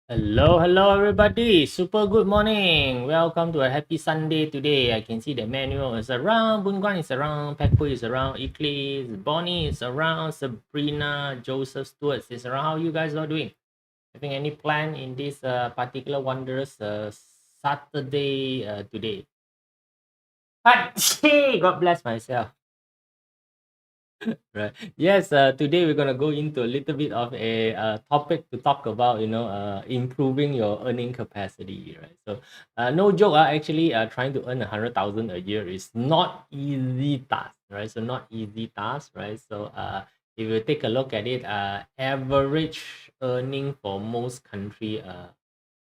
Hello, everybody. Super good morning. Welcome to a happy Sunday today. I can see the manual is around, Bunguan is around, Pekpu is around, Eclipse, Bonnie is around, Sabrina, Joseph Stewart is around. How you guys are doing? Having any plan in this particular wondrous Saturday today? Achoo! God bless myself. Right. Yes, today we're gonna go into a little bit of a topic to talk about, improving your earning capacity, right? So, no joke, actually, trying to earn 100,000 a year is not easy task, right? So, not easy task, right? So, if you take a look at it, average earning for most country,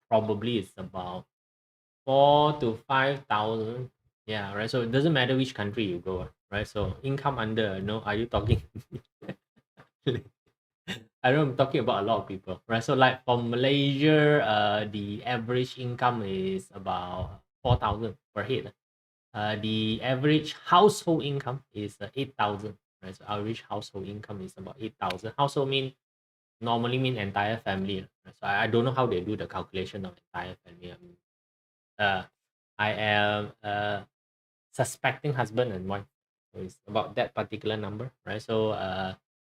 probably is about 4 to 5 thousand. Yeah, right. So it doesn't matter which country you go, right? So income under, are you talking? I know I'm talking about a lot of people, right? So like for Malaysia, the average income is about 4,000 per head. The average household income is 8,000, right? So average household income is about 8,000. Household normally mean entire family, right? So I don't know how they do the calculation of entire family. Uh, I am suspecting husband and wife. So it's about that particular number, right? So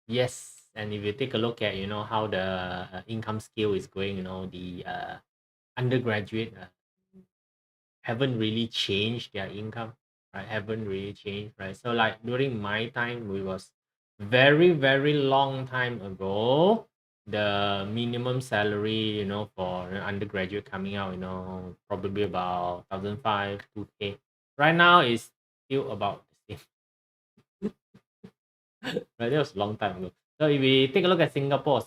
yes, and if you take a look at how the income scale is going, the undergraduate haven't really changed their income, right? Haven't really changed, right? So like during my time, we was very long time ago. The minimum salary, for an undergraduate coming out, probably about 1,500, 2K. Right now is still about the same. Right, that was a long time ago. So if we take a look at Singapore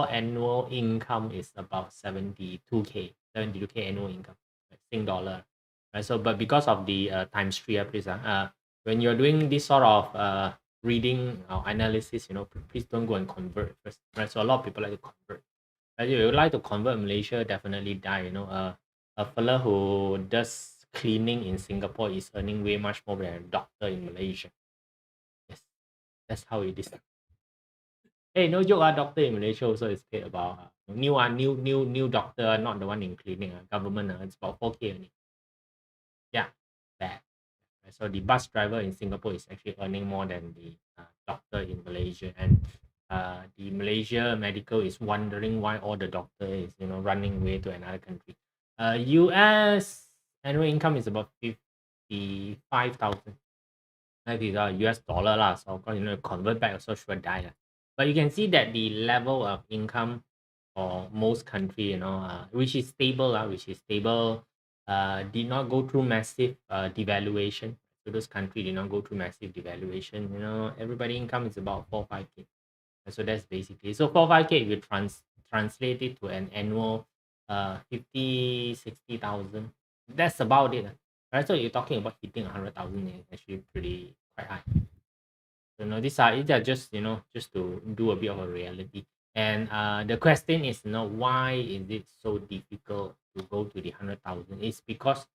annual income is about 72K, 72K annual income, like Sing dollar. Right. So but because of the times three, please, when you're doing this sort of reading or analysis, please don't go and convert first. Right. So a lot of people like to convert. Right? If you would like to convert Malaysia, definitely die. A fella who does cleaning in Singapore is earning way much more than a doctor in Malaysia. Yes, that's how it is. Hey, no joke, doctor in Malaysia also is paid about new doctor, not the one in clinic, government, it's about 4K only. Yeah, bad. Right. So the bus driver in Singapore is actually earning more than the doctor in Malaysia, and the Malaysia medical is wondering why all the doctor is running away to another country. US annual income is about 55,000. That is US dollar lah. So of course, convert back also sure die lah. But you can see that the level of income for most country, which is stable, did not go through massive devaluation. So those country did not go through massive devaluation. Everybody income is about 4 5K. So that's basically, so 4 5K. If you translate it to an annual 50 60,000, that's about it. Right? So you're talking about hitting 100,000 is actually pretty quite high. So these are just just to do a bit of a reality. And the question is, why is it so difficult to go to the 100,000? It's because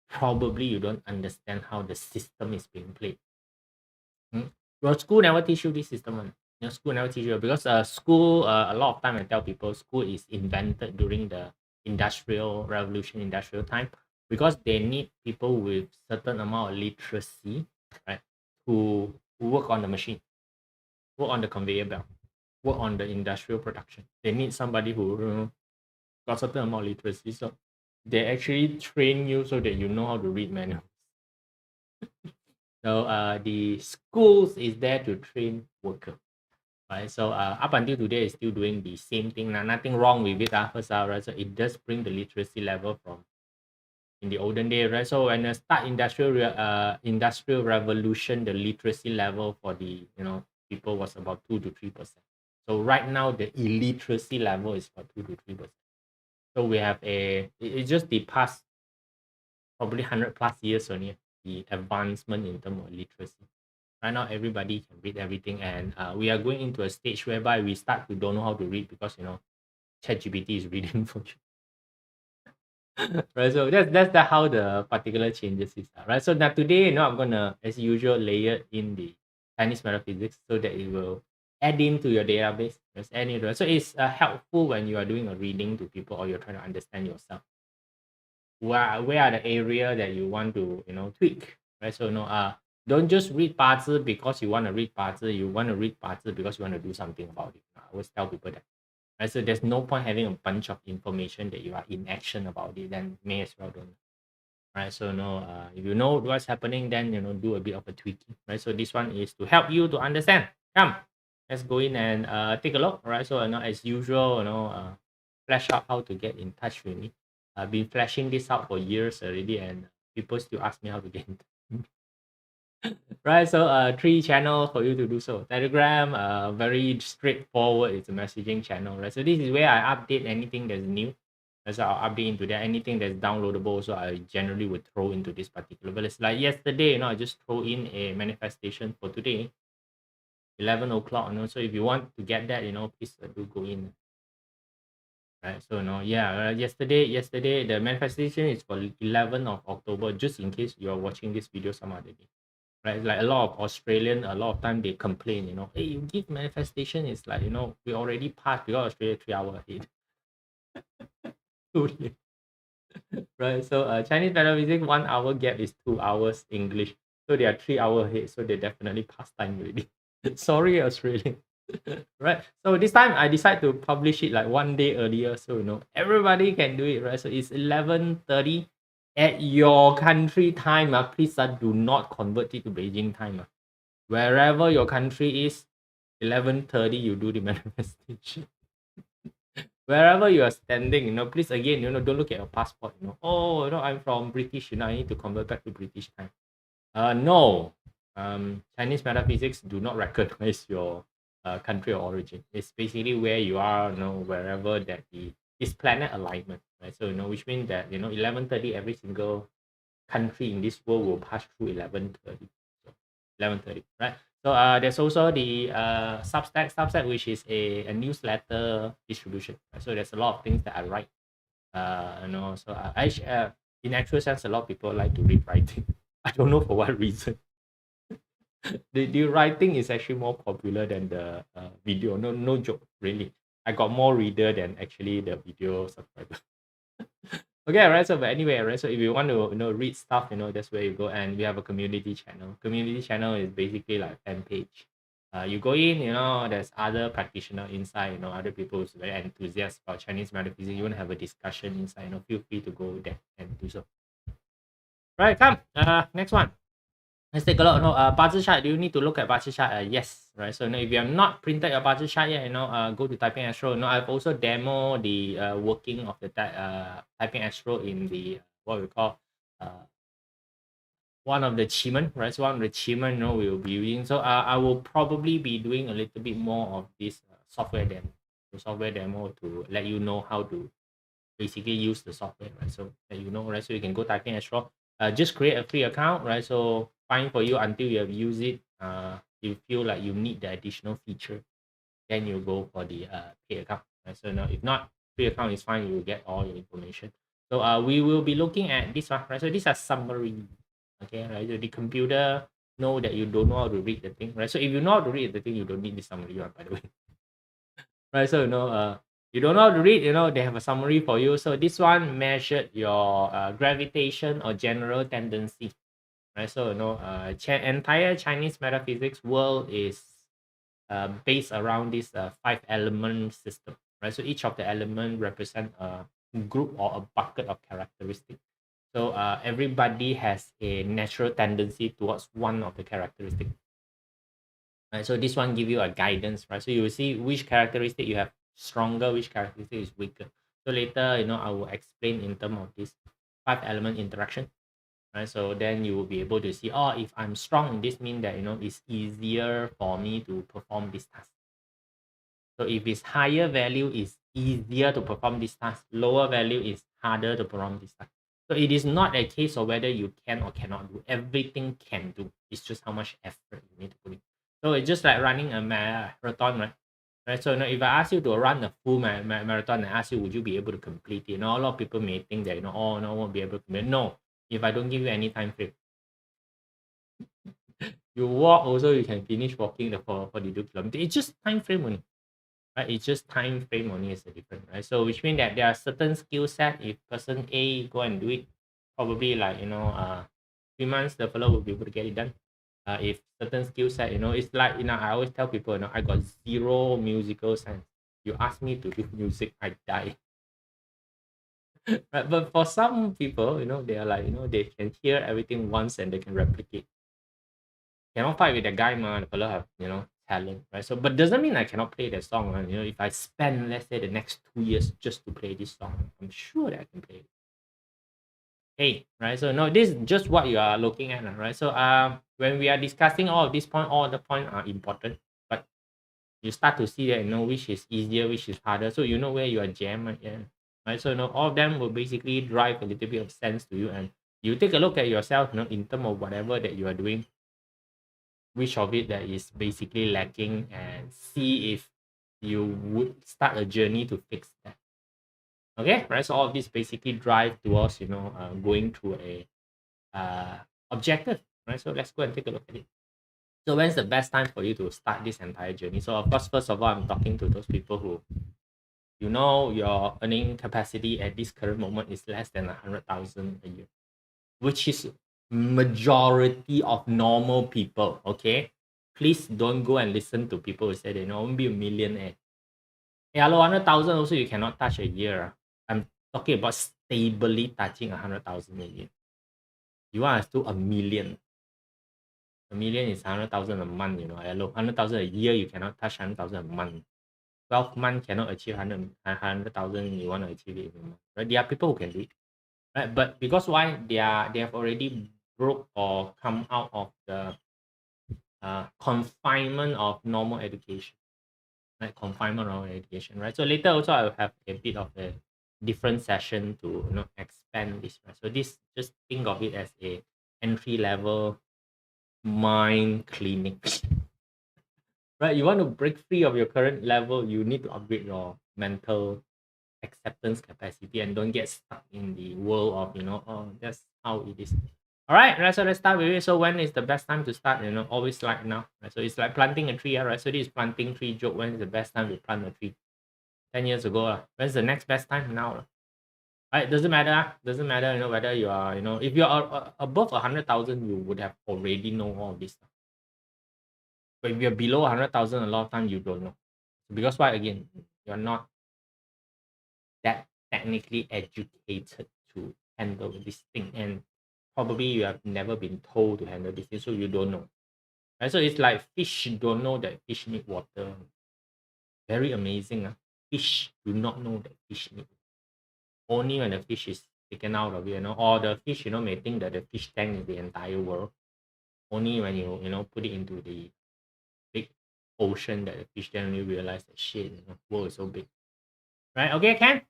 probably you don't understand how the system is being played. Your school never teach you this system one. Your school never teach you, because school, a lot of time I tell people, school is invented during the industrial revolution, industrial time, because they need people with certain amount of literacy, right, who work on the machine, work on the conveyor belt, work on the industrial production. They need somebody who got certain amount of literacy. So they actually train you so that you know how to read manual. So the schools is there to train worker, right? So up until today, it's still doing the same thing. Nothing wrong with it, first, right? So it does bring the literacy level from in the olden day, right? So when start industrial revolution, the literacy level for the people was about 2 to 3%. So right now, the illiteracy level is about 2 to 3%. So we have it's just the past probably 100 plus years only, the advancement in terms of literacy. Right now, everybody can read everything, and we are going into a stage whereby we start to don't know how to read, because ChatGPT is reading for you. Right, so that's how the particular changes is, right? So now today, I'm gonna, as usual, layer in the Chinese metaphysics so that it will add into your database. Just add into it. So it's helpful when you are doing a reading to people or you're trying to understand yourself. Where are the area that you want to tweak, right? So don't just read BaZi because you want to read BaZi. You want to read BaZi because you want to do something about it. I always tell people that. Right? So there's no point having a bunch of information that you are in action about it. Then may as well don't. Right? So if you know what's happening, then do a bit of a tweaking. Right? So this one is to help you to understand. Come, let's go in and take a look. Right? So as usual, flash out how to get in touch with me. I've been flashing this out for years already, and people still ask me how to get in touch. Right, so 3 channels for you to do so. Telegram, very straightforward. It's a messaging channel, right? So this is where I update anything that's new. So I'll update into that. Anything that's downloadable, so I generally would throw into this particular. But it's like yesterday, I just throw in a manifestation for today, 11 o'clock. So if you want to get that, please do go in. Right, so yesterday the manifestation is for 11th of October, just in case you're watching this video some other day. Right, like a lot of Australian, a lot of time they complain, hey, you give manifestation, it's like, we already passed because Australia 3 hours ahead. Too late. Right, so Chinese metaphysics 1 hour gap is 2 hours English, so they are 3 hours ahead, so they definitely past time already. Sorry, Australian. Right, so this time I decide to publish it like 1 day earlier, so everybody can do it, right? So it's 11:30 at your country time. Please do not convert it to Beijing time. Wherever your country is, 11:30 you do the manifestation. Wherever you are standing, please again, don't look at your passport. Oh, I'm from British. I need to convert back to British time. No. Chinese metaphysics do not recognize your country of origin. It's basically where you are, wherever that is planet alignment, right? So which means that 11:30 every single country in this world will pass through 11:30. So 11:30, right? So there's also the Substack, which is a newsletter distribution. Right? So there's a lot of things that I write. So in actual sense, a lot of people like to read writing. I don't know for what reason. The writing is actually more popular than the video. No joke, really. I got more reader than actually the video subscriber. Okay, right. So but anyway, right. So if you want to read stuff, that's where you go. And we have a community channel. Community channel is basically like fan page. You go in, there's other practitioner inside, other people who's very enthusiastic about Chinese metaphysics. You want to have a discussion inside, feel free to go there and do so. Right, come. Next one. Let's take a look. BaZi chart. Do you need to look at BaZi chart? Yes, right. So if you have not printed your BaZi chart yet, go to Typing Astro. I've also demo the working of the Typing Astro in the what we call one of the achievement, right? So one of the achievement, we will be using. So I will probably be doing a little bit more of this software demo to let you know how to basically use the software, right? So that right? So you can go Typing Astro. Just create a free account, right? So fine for you until you have used it. You feel like you need the additional feature, then you go for the paid account. Right? So if not, free account is fine. You will get all your information. So we will be looking at this one, right? So these are summary. Okay, right? So the computer know that you don't know how to read the thing, right? So if you know how to read the thing, you don't need the summary one, by the way. Right? So you don't know how to read, they have a summary for you. So this one measured your gravitation or general tendency, right? So entire Chinese metaphysics world is based around this 5-element system, right? So each of the element represent a group or a bucket of characteristics. So everybody has a natural tendency towards one of the characteristics. Right, so this one give you a guidance, right? So you will see which characteristic you have stronger, which characteristic is weaker. So later, I will explain in terms of this 5-element interaction, right? So then you will be able to see, if I'm strong, this means that it's easier for me to perform this task. So if it's higher value, it's easier to perform this task. Lower value is harder to perform this task. So it is not a case of whether you can or cannot do. Everything can do. It's just how much effort you need to put in. So it's just like running a marathon, right? So if I ask you to run a full marathon and ask you, would you be able to complete it? A lot of people may think that, no, I won't be able to complete it. No, if I don't give you any time frame. You walk also, you can finish walking the 42 kilometers. It's just time frame only, right? It's just time frame only is the difference, right? So which means that there are certain skill set. If person A go and do it, probably like 3 months the fellow will be able to get it done. If certain skill set, it's like I always tell people, I got zero musical sense. You ask me to do music, I die. Right? But for some people, they are like, they can hear everything once and they can replicate. Cannot fight with that guy, man. The fellow have, talent, right? So, but doesn't mean I cannot play that song. Man. If I spend, let's say, the next 2 years just to play this song, I'm sure that I can play it. Hey, right? So, no, this is just what you are looking at, right? So, when we are discussing all of these points, all the points are important, but you start to see that, which is easier, which is harder. So, you know where you are jammed at, yeah. Right? So, all of them will basically drive a little bit of sense to you, and you take a look at yourself, in terms of whatever that you are doing, which of it that is basically lacking, and see if you would start a journey to fix that. Okay, right? So all of this basically drive towards going to a objective, right? So let's go and take a look at it. So when's the best time for you to start this entire journey? So of course, first of all, I'm talking to those people who your earning capacity at this current moment is less than 100,000 a year, which is majority of normal people. Okay, please don't go and listen to people who say they know be a millionaire. Hello, 100,000 also you cannot touch a year. I'm talking about stably touching 100,000 a year. You want to do a million. A million is 100,000 a month. Hello, 100,000 a year you cannot touch 100,000 a month. 12 months cannot achieve 100,000. You want to achieve it in a month, right? There are people who can do it, right? But because why they have already broke or come out of the confinement of normal education, right? Confinement of normal education, right? So later also I'll have a bit of a different session to expand this, right? So this, just think of it as a entry level mind clinic. Right? You want to break free of your current level, you need to upgrade your mental acceptance capacity and don't get stuck in the world of that's how it is. All right, so let's start with it. So when is the best time to start? Always like now, right? So it's like planting a tree, right? So this is planting tree joke. When is the best time to plant a tree? 10 years ago. When's the next best time? Now. Right? Doesn't matter. Doesn't matter, whether you are, if you are above 100,000, you would have already know all this stuff. But if you're below 100,000, a lot of time you don't know. Because why? Again, you're not that technically educated to handle this thing, and probably you have never been told to handle this thing, so you don't know. Right? So it's like fish don't know that fish need water. Very amazing. Fish do not know that fish need. Only when the fish is taken out of it, or the fish, may think that the fish tank is the entire world. Only when you put it into the big ocean that the fish then only realize that shit, world is so big. Right? Okay, Ken?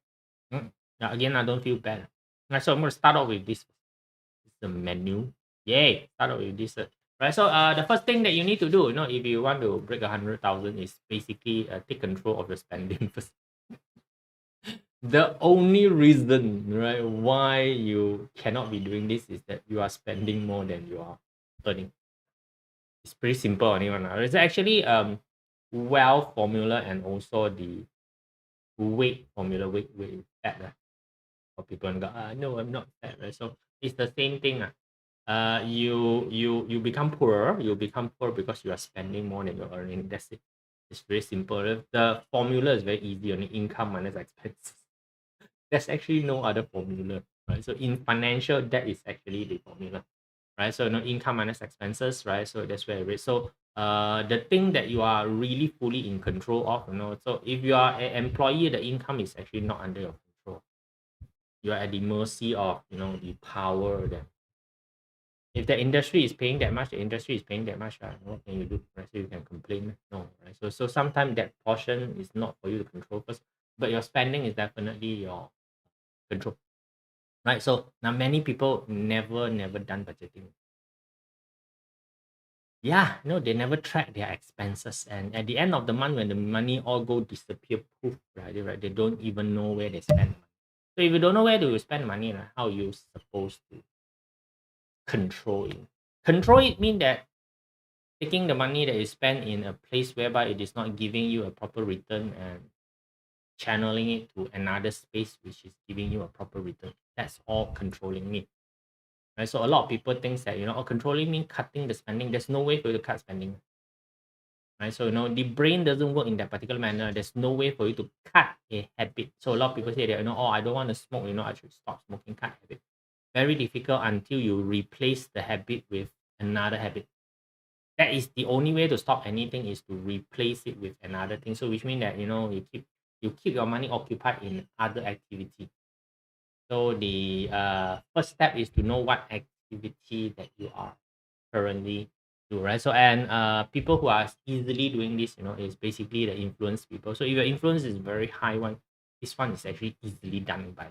Yeah, again, I don't feel bad. Right, so I'm going to start off with this. This is the menu. Yay! Start off with this. Right, so the first thing that you need to do, if you want to break 100,000, is basically take control of your spending first. The only reason, right, why you cannot be doing this is that you are spending more than you are earning. It's pretty simple on it. It's actually wealth formula and also the weight formula. Weight fat. For people and go, no, I'm not fat, right? So it's the same thing. You become poorer. You become poor because you are spending more than you're earning. That's it. It's very simple. The formula is very easy. Only income minus expenses. There's actually no other formula, right? So in financial, that is actually the formula, right? So income minus expenses, right? So that's where it is. So the thing that you are really fully in control of, so if you are an employee, the income is actually not under your control. You are at the mercy of the power that if the industry is paying that much, the industry is paying that much, what can you do? Right? So you can complain. No, right? So sometimes that portion is not for you to control first, but your spending is definitely your control. Right. So now many people never done budgeting. Yeah, no, they never track their expenses. And at the end of the month, when the money all go disappear, poof, right? They don't even know where they spend money. So if you don't know where to spend money, right, how are you supposed to control it? Control it mean that taking the money that is spent in a place whereby it is not giving you a proper return and channeling it to another space which is giving you a proper return. That's all controlling me. Right. So a lot of people think that, oh, controlling means cutting the spending. There's no way for you to cut spending. Right. So the brain doesn't work in that particular manner. There's no way for you to cut a habit. So a lot of people say that, oh, I don't want to smoke, I should stop smoking, cut habit. Very difficult until you replace the habit with another habit. That is the only way to stop anything, is to replace it with another thing. So which means that you keep your money occupied in other activity. So the first step is to know what activity that you are currently do, right? So and people who are easily doing this, is basically the influence people. So if your influence is very high one, this one is actually easily done by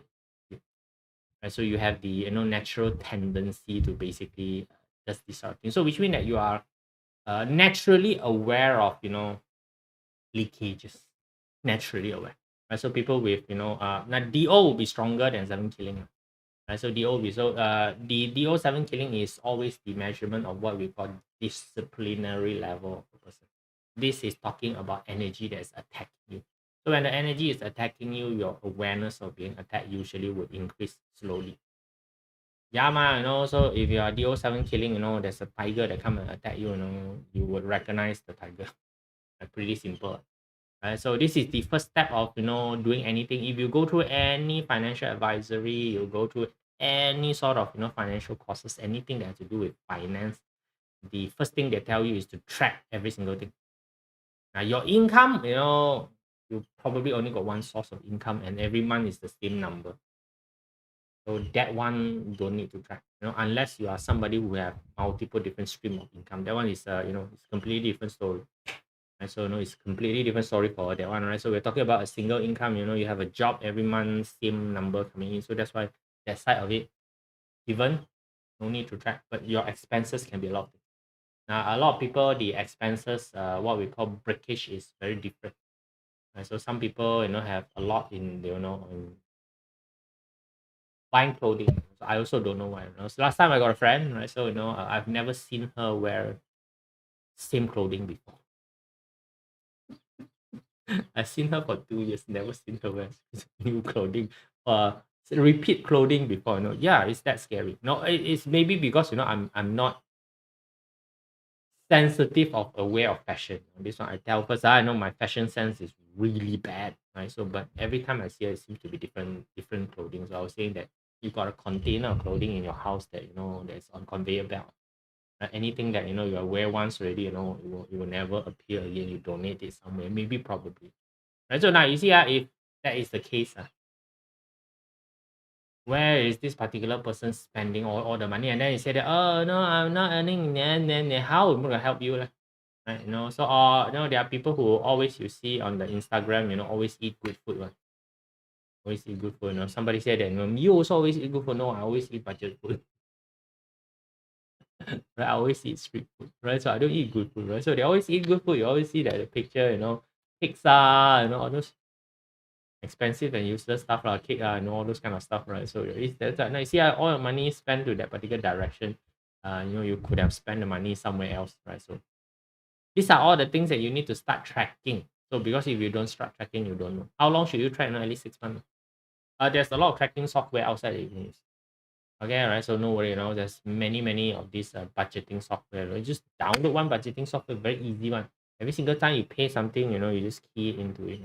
you. Right? So you have the natural tendency to basically just this sort of thing. So which means that you are naturally aware of leakages, naturally aware. Right? So people with now DO will be stronger than 7 killing. Right? So DO will be the DO 7 killing is always the measurement of what we call disciplinary level of a person. This is talking about energy that's attacking you. So when the energy is attacking you, your awareness of being attacked usually would increase slowly. Yeah, so if you are DO 7 killing, there's a tiger that come and attack you, you would recognize the tiger. Pretty simple. Right? So this is the first step of doing anything. If you go through any financial advisory, you go through any sort of financial courses, anything that has to do with finance, the first thing they tell you is to track every single thing. Now your income, you probably only got one source of income, and every month is the same number. So that one you don't need to track, unless you are somebody who have multiple different stream of income. That one is it's completely different story. And so it's completely different story for that one, right? So we're talking about a single income, you have a job every month, same number coming in. So that's why that side of it, even no need to track, but your expenses can be a lot. Now a lot of people, the expenses, what we call breakage, is very different. Right? So some people, have a lot in in buying clothing. So I also don't know why. So last time I got a friend, right? So I've never seen her wear same clothing before. I've seen her for 2 years, never seen her wear new clothing, repeat clothing before. Yeah, it's that scary. No, it's maybe because I'm not sensitive of aware of fashion. This one I tell first. I know my fashion sense is really bad, right? So, but every time I see her, it seems to be different clothing. So I was saying that you got a container of clothing in your house that that's on conveyor belt. Anything that you wear once already, it will never appear again. You donate it somewhere, maybe, probably. Right. So now you see, if that is the case, where is this particular person spending all the money? And then you say that, oh no, I'm not earning, then how am I gonna help you? Right? So there are people who always you see on the Instagram, always eat good food. Right? Always eat good food. Somebody said that, you also always eat good food. No, I always eat budget food. Right? I always eat street food, right? So I don't eat good food, right? So they always eat good food. You always see that the picture, pizza, all those expensive and useless stuff, like cake, all those kind of stuff, right? So it's that's now you see all your money spent to that particular direction. You could have spent the money somewhere else, right? So these are all the things that you need to start tracking. So because if you don't start tracking, you don't know. How long should you track? At least 6 months. There's a lot of tracking software outside that you can use. Okay, right. So no worry, there's many of these budgeting software. Right? Just download one budgeting software, very easy one. Every single time you pay something, you just key it into it.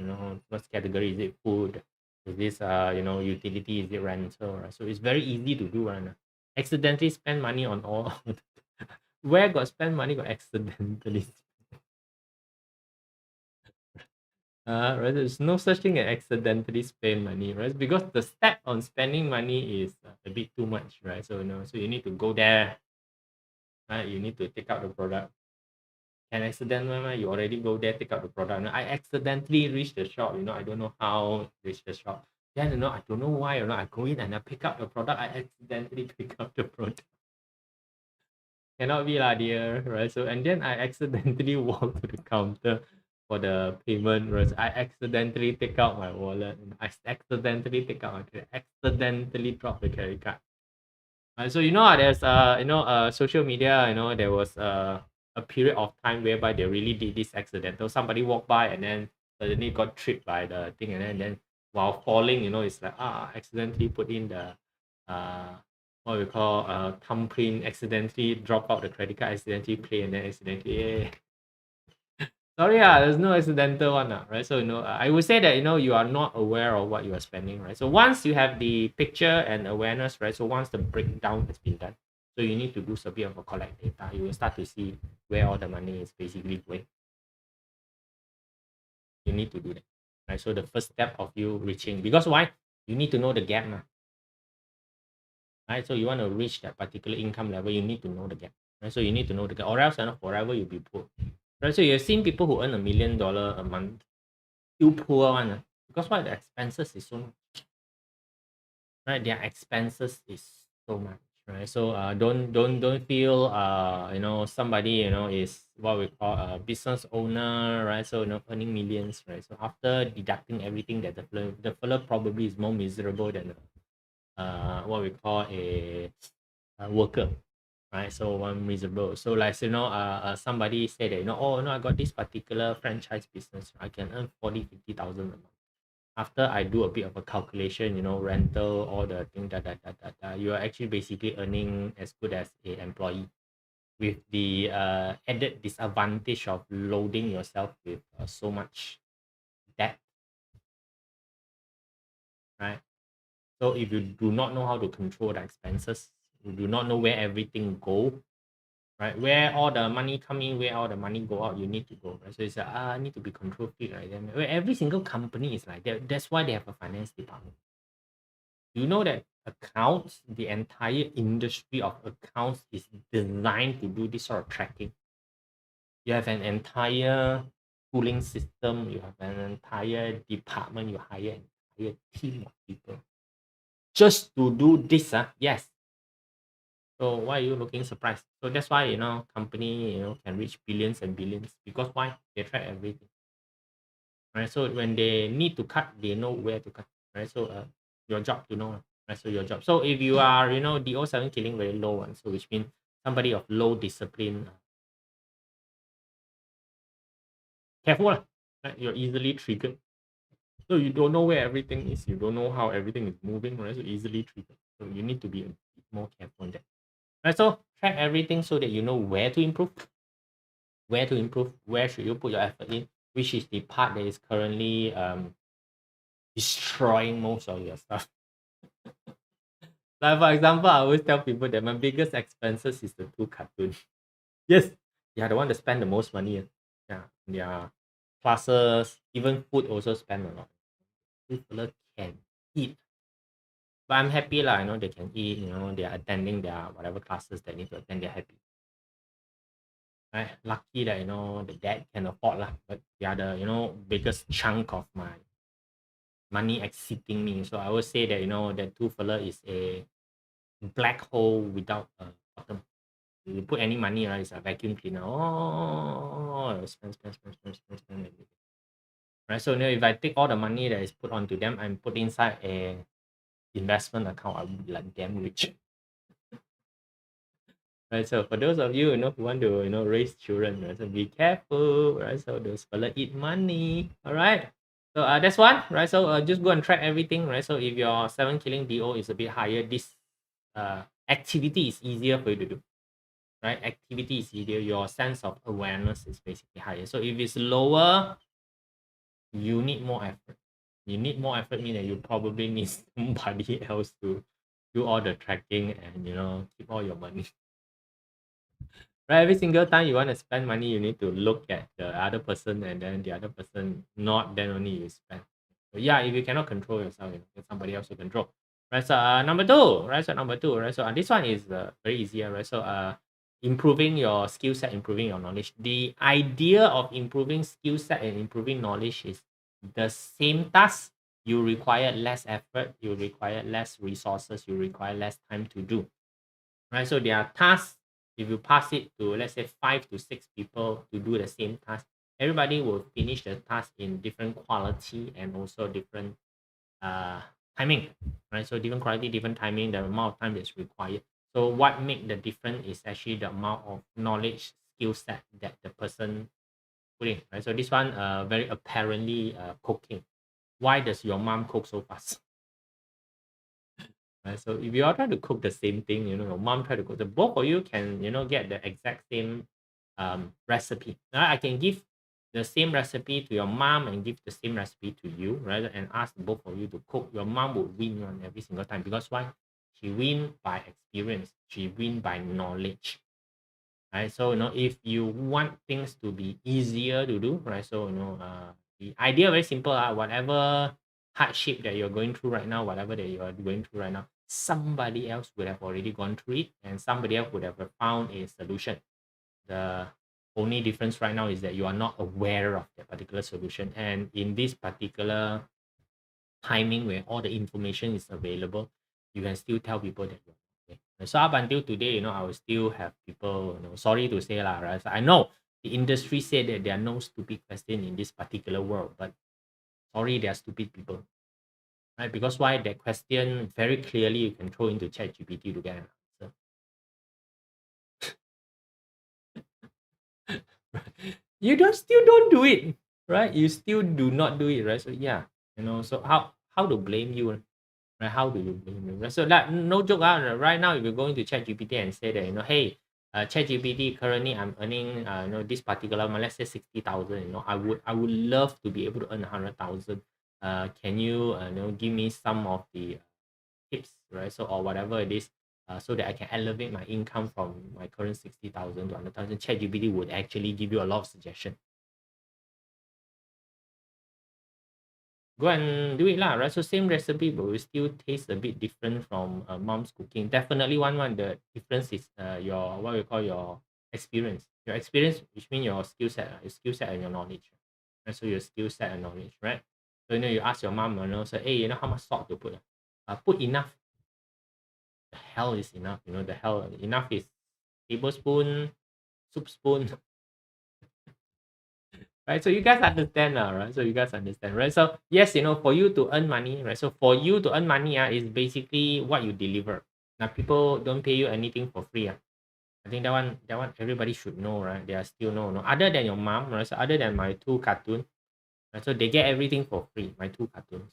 What category is it? Food? Is this utility? Is it rental? Right? So it's very easy to do. Right? Accidentally spend money on all. Where got spend money got accidentally. Right. There's no such thing as accidentally spend money, right? Because the step on spending money is a bit too much, right? So so you need to go there, right? You need to take out the product. Can accidentally, you already go there, take out the product. I accidentally reach the shop, I don't know how reach the shop. Then I don't know why, I go in and I pick up the product. I accidentally pick up the product. Cannot be lah, dear, right? So and then I accidentally walk to the counter for the payment, right? So I accidentally take out my wallet. I accidentally take out my credit, accidentally drop the credit card. So there's social media, there was a period of time whereby they really did this accidental. Somebody walked by and then suddenly got tripped by the thing, and then while falling, it's like accidentally put in the what we call thumbprint, accidentally drop out the credit card, accidentally play, and then accidentally sorry, there's no accidental one, right? So I would say that you are not aware of what you are spending, right? So once you have the picture and awareness, right? So once the breakdown has been done, so you need to do a bit of a collect data. You will start to see where all the money is basically going. You need to do that, right? So the first step of you reaching, because why? You need to know the gap, right? So you want to reach that particular income level, you need to know the gap, right? So you need to know the gap, or else forever you'll be poor, right? So you've seen people who earn $1 million a month still poor one, because why? The expenses is so much, right? Their expenses is so much, right? So don't feel somebody is what we call a business owner, right? So earning millions, right? So after deducting everything, that the fella probably is more miserable than what we call a worker, right? So one miserable. So like somebody said that oh no, I got this particular franchise business, I can earn 40,000-50,000 a month. After I do a bit of a calculation, rental, all the thing you are actually basically earning as good as a employee, with the added disadvantage of loading yourself with so much debt, right? So if you do not know how to control the expenses, you do not know where everything go, right? Where all the money come in, where all the money go out, you need to go, right? So it's I need to be control freak, right? Then where every single company is like that. That's why they have a finance department. You know that accounts, the entire industry of accounts is designed to do this sort of tracking. You have an entire tooling system, you have an entire department, you hire an entire team of people just to do this. Yes. So why are you looking surprised? So that's why company can reach billions and billions, because why? They track everything. Right. So when they need to cut, they know where to cut. Right. So your job to know. Right. So your job. So if you are DO7 killing very low one, so which means somebody of low discipline, careful lah. Right. You're easily triggered. So you don't know where everything is. You don't know how everything is moving. Right. So easily triggered. So you need to be a bit more careful on that. Right. So track everything so that you know where to improve. Where should you put your effort in, which is the part that is currently destroying most of your stuff. Like for example, I always tell people that my biggest expenses is the 2 cartoon. Yes, yeah, the one that spend the most money. Yeah, classes, even food also spend a lot. People can eat, but I'm happy lah. They can eat. They are attending their whatever classes they need to attend. They're happy. Right? Lucky that the dad can afford lah, but they are the biggest chunk of my money exceeding me. So I would say that that two fella is a black hole without a bottom. You put any money, right? It's a vacuum cleaner. Oh, spend. Right. So if I take all the money that is put onto them and put inside a investment account, I'll be like damn rich. Right. So for those of you who want to raise children, right? So be careful, right? So those fella eat money. All right. So that's one, right? So just go and track everything, right? So if your 7 killing DO is a bit higher, this activity is easier for you to do, right? Activity is easier. Your sense of awareness is basically higher. So if it's lower, you need more effort. You need more effort, meaning that you probably need somebody else to do all the tracking and keep all your money. Right, every single time you want to spend money, you need to look at the other person, and then the other person not, then only you spend. So yeah, if you cannot control yourself, get somebody else to control. Right, so number two, right? So number two, right? So this one is very easy, right? So improving your skill set, improving your knowledge. The idea of improving skill set and improving knowledge is the same task. You require less effort, you require less resources, you require less time to do. Right, so there are tasks. If you pass it to, let's say, 5 to 6 people to do the same task, everybody will finish the task in different quality and also different timing, right? So different quality, different timing, the amount of time that's required. So what make the difference is actually the amount of knowledge, skill set that the person put in, right? So this one very apparently cooking. Why does your mom cook so fast? Right? So if you are trying to cook the same thing, your mom try to cook, the both of you can, get the exact same recipe. Right? I can give the same recipe to your mom and give the same recipe to you, right? And ask both of you to cook. Your mom would win on every single time because why? She win by experience. She win by knowledge. Right? So if you want things to be easier to do, right? So the idea very simple. Whatever hardship that you're going through right now, whatever that you are going through right now, somebody else would have already gone through it, and somebody else would have found a solution. The only difference right now is that you are not aware of that particular solution, and in this particular timing where all the information is available, you can still tell people that you're okay. So up until today, I will still have people, sorry to say lah, right? So I know the industry said that there are no stupid question in this particular world, but sorry, there are stupid people, right? Because why? That question very clearly you can throw into ChatGPT to get an answer. You still don't do it, right? You still do not do it, right? So yeah, so how to blame you? Right? How do you blame them? So that no joke out right now, if you go into ChatGPT and say that hey, ChatGPT currently I'm earning this particular amount, let's say 60,000. I would love to be able to earn 100,000. Can you give me some of the tips, right? So or whatever it is, so that I can elevate my income from my current 60,000 to 100,000. ChatGPT would actually give you a lot of suggestion. Go and do it lah, right? So same recipe, but will still taste a bit different from mom's cooking. Definitely one. The difference is your what we call your experience. Your experience, which means your skill set, and your knowledge. Right? So your skill set and knowledge, right? So you ask your mom, say, hey, how much salt to put? Put enough. The hell is enough. The hell enough is tablespoon, soup spoon. Right, so you guys understand now, right? So you guys understand, right? So yes, for you to earn money, right? So for you to earn money, is basically what you deliver. Now people don't pay you anything for free. I think that one everybody should know, right? They are still no. Other than your mom, right? So other than my two cartoons, right? So they get everything for free. My two cartoons,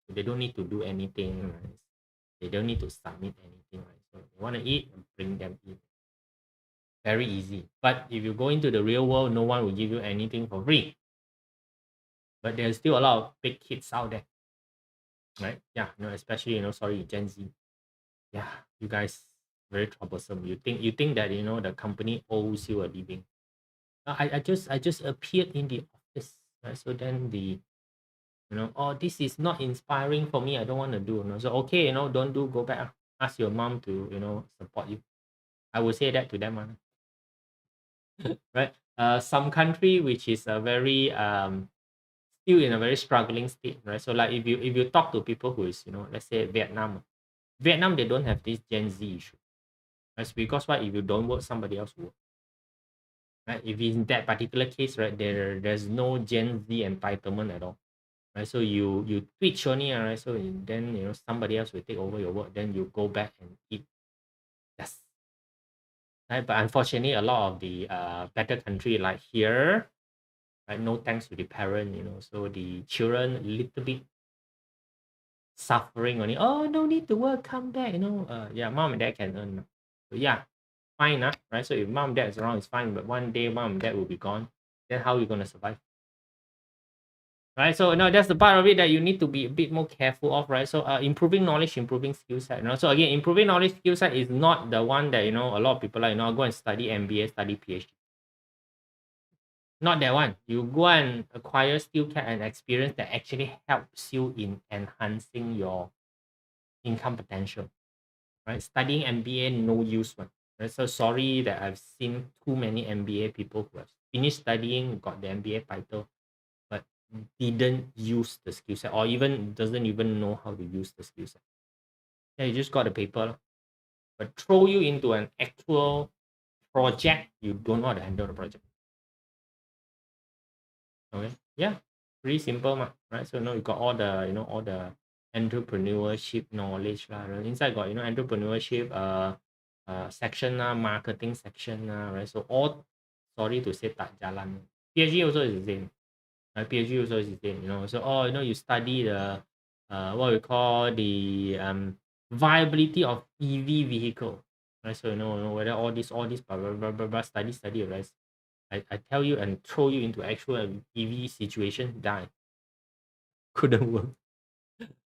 so they don't need to do anything, right? They don't need to submit anything, right? So they want to eat, bring them in. Very easy. But if you go into the real world, no one will give you anything for free. But there's still a lot of big kids out there, right? Yeah, especially sorry, Gen Z. Yeah, you guys very troublesome. You think that the company owes you a living. I just appeared in the office, right? So then oh, this is not inspiring for me. I don't want to do. So okay, don't do. Go back. Ask your mom to support you. I would say that to them, right? Some country which is a very still in a very struggling state, right? So like if you talk to people who is let's say Vietnam, they don't have this Gen Z issue. That's because why? If you don't work, somebody else will work. Right? If in that particular case, right, there's no Gen Z entitlement at all. Right? So you twitch only, right? So then somebody else will take over your work. Then you go back and eat. Yes. Right? But unfortunately, a lot of the better country like here, right, no thanks to the parent, so the children a little bit suffering only. Oh, no need to work, come back, yeah, mom and dad can earn. So yeah, fine, right? So if mom and dad is around, it's fine, but one day mom and dad will be gone. Then how are you gonna survive? Right. So that's the part of it that you need to be a bit more careful of, right? So improving knowledge, improving skill set. So again, improving knowledge skill set is not the one that a lot of people like, go and study MBA, study PhD. Not that one. You go and acquire skill set and experience that actually helps you in enhancing your income potential. Right? Studying MBA, no use one. Right? So sorry that I've seen too many MBA people who have finished studying, got the MBA title, but didn't use the skill set or even doesn't even know how to use the skill set. Yeah, you just got a paper, but throw you into an actual project, you don't know how to handle the project. Okay, yeah, pretty simple, right? So you got all the all the entrepreneurship knowledge lah. Right? Inside got entrepreneurship section marketing section right? So all sorry to say tak jalan. PhD also is the same. PhD also is the same, So, you study the what we call the viability of EV vehicle, right? So, whether all this blah blah blah blah, blah study, right? I tell you and throw you into actual EV situation, die. Couldn't work,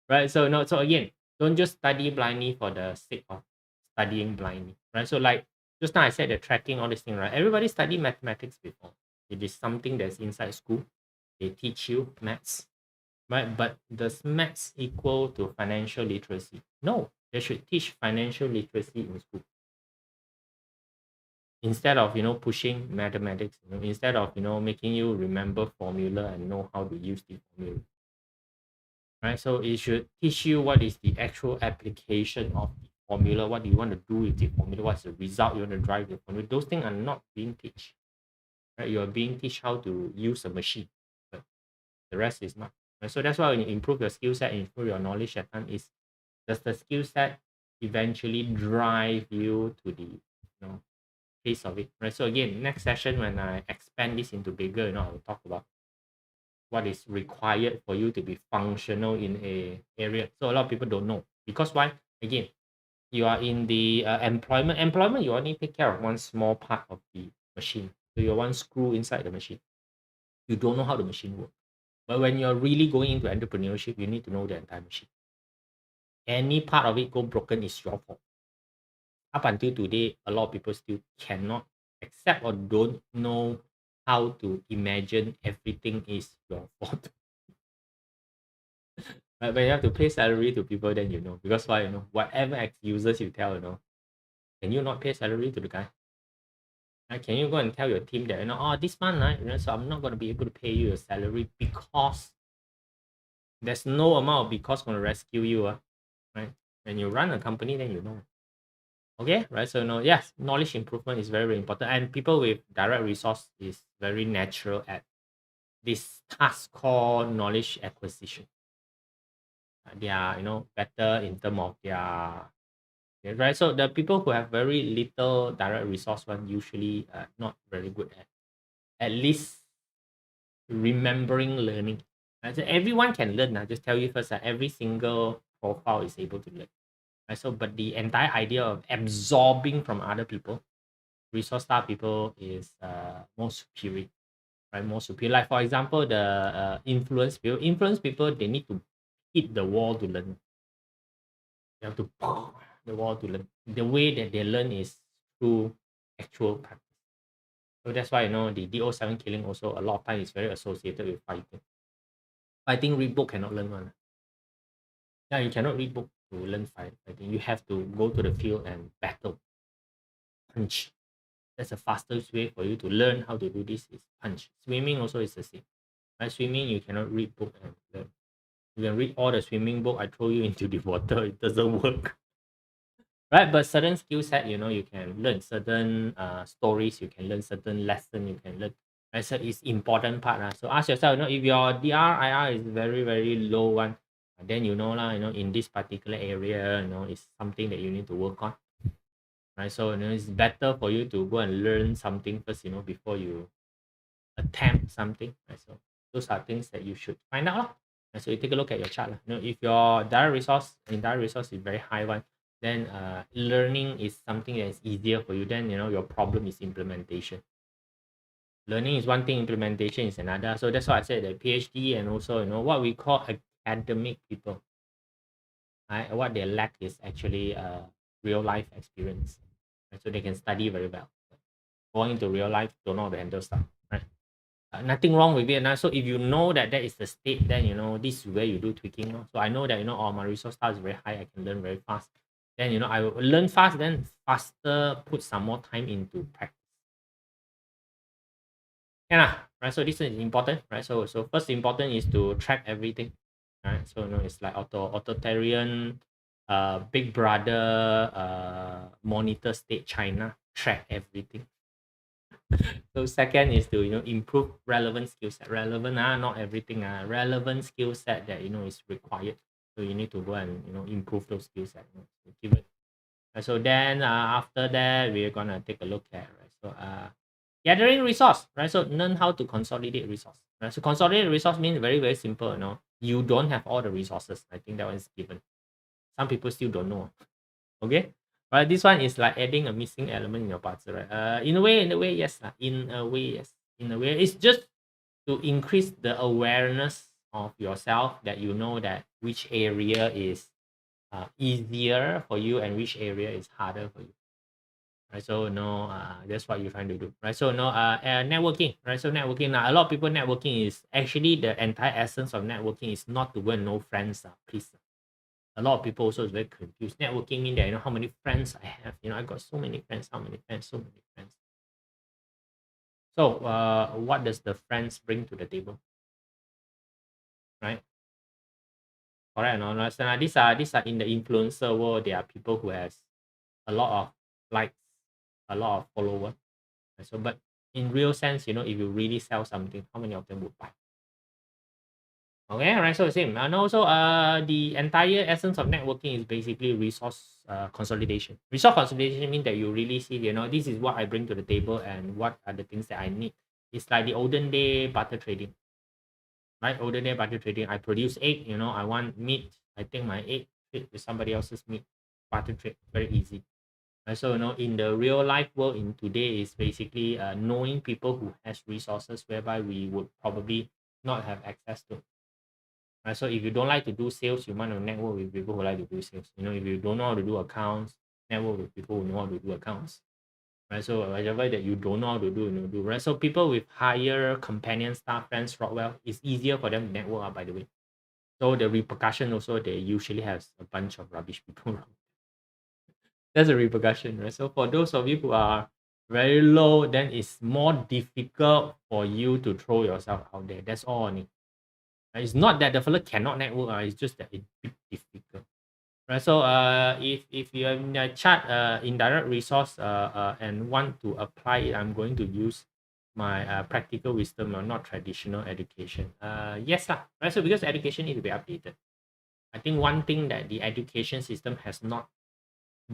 right? So no, so again, don't just study blindly for the sake of studying blindly, right? So like just now I said the tracking, all this thing, right? Everybody study mathematics before. It is something that's inside school. They teach you maths, right? But does maths equal to financial literacy? No, they should teach financial literacy in school instead of pushing mathematics. Instead of making you remember formula and know how to use the formula, right? So it should teach you what is the actual application of the formula, what do you want to do with the formula, what's the result you want to drive the formula. Those things are not being taught, right? You are being taught how to use a machine, but the rest is not. Right? So that's why when you improve your skill set, improve your knowledge at time, is does the skill set eventually drive you to the pace of it, right? So again, next session when I expand this into bigger, I'll talk about what is required for you to be functional in a area. So a lot of people don't know because why? Again, you are in the employment. You only take care of one small part of the machine. So you're one screw inside the machine. You don't know how the machine works. But when you're really going into entrepreneurship, you need to know the entire machine. Any part of it go broken is your fault. Up until today, a lot of people still cannot accept or don't know how to imagine everything is your fault. But when you have to pay salary to people, then because why? Whatever excuses you tell, can you not pay salary to the guy? Right? Can you go and tell your team that this month, right? So I'm not going to be able to pay you your salary because there's no amount of because going to rescue you, right? When you run a company, then Okay, right? So yes, knowledge improvement is very, very important, and people with direct resource is very natural at this task called knowledge acquisition. They are better in terms of right. So the people who have very little direct resource one usually not very good at least remembering learning. Right? So everyone can learn. I just tell you first that every single profile is able to learn. Right? So but the entire idea of absorbing from other people, resource star people is more superior. Right? More superior. Like for example, the influence people, they need to hit the wall to learn. They have to the wall to learn. The way that they learn is through actual practice. So that's why the DO7 killing also a lot of time is very associated with fighting. Fighting read book cannot learn one. Yeah, you cannot read book to learn fighting. You have to go to the field and battle. Punch. That's the fastest way for you to learn how to do this is punch. Swimming also is the same. Right? Swimming you cannot read book and learn. You can read all the swimming book. I throw you into the water, it doesn't work. Right, but certain skill set, you can learn certain stories, you can learn certain lesson, you can learn. Right, so it's important part. So ask yourself, if your DRIR is very, very low one, then lah, in this particular area, it's something that you need to work on. Right, so it's better for you to go and learn something first, before you attempt something. Right, so those are things that you should find out. So you take a look at your chart. If your direct resource is very high one, then learning is something that is easier for you. Then your problem is implementation. Learning is one thing, implementation is another. So that's why I said that PhD and also what we call academic people, right? What they lack is actually real life experience, right? So they can study very well. Going into real life, don't know how to handle stuff, right? Nothing wrong with it. So if you know that is the state, then this is where you do tweaking. So I know that my resource star is very high. I can learn very fast. Then I will learn fast. Then faster put some more time into practice. Yeah, right. So this is important, right? So first important is to track everything, right? So it's like authoritarian, big brother, monitor state China, track everything. So second is to improve relevant skill set. Relevant not everything relevant skill set that is required. So you need to go and improve those skill set. Give it. So then after that we're gonna take a look at, right? So Gathering resource, right? So learn how to consolidate resource. Right? So consolidate resource means very, very simple. You don't have all the resources. I think that one is given. Some people still don't know. Okay. But this one is like adding a missing element in your puzzle, right? In a way, yes. In a way, yes. In a way, it's just to increase the awareness of yourself that you know that which area is easier for you and which area is harder for you. Right, so that's what you're trying to do, right? So networking, right? So networking, now a lot of people networking is actually the entire essence of networking is not to go and know friends, please. A lot of people also is very confused. Networking mean that how many friends I have. I got so many friends. How many friends? So many friends. So what does the friends bring to the table, right? Correct or not? So these are in the influencer world. There are people who has a lot of likes, a lot of followers. So, but in real sense, if you really sell something, how many of them would buy? Okay, right. So same. And also, the entire essence of networking is basically resource consolidation. Resource consolidation means that you really see, this is what I bring to the table and what are the things that I need. It's like the olden day barter trading, right? Olden day barter trading. I produce egg. I want meat. I take my egg, trade with somebody else's meat. Barter trade, very easy. So in the real life world in today is basically knowing people who has resources whereby we would probably not have access to. Right? So if you don't like to do sales, you want to network with people who like to do sales. If you don't know how to do accounts, network with people who know how to do accounts. Right? So whatever that you don't know how to do, right? So people with higher companion staff friends Rockwell, it's easier for them to network, by the way. So the repercussion also, they usually have a bunch of rubbish people around. That's a repercussion, right? So for those of you who are very low, then it's more difficult for you to throw yourself out there. That's all only. It's not that the fella cannot network, it's just that it's bit difficult. Right. So if you are in a chart indirect resource and want to apply it, I'm going to use my practical wisdom or not traditional education. Yes, lah. Right. So because education needs to be updated. I think one thing that the education system has not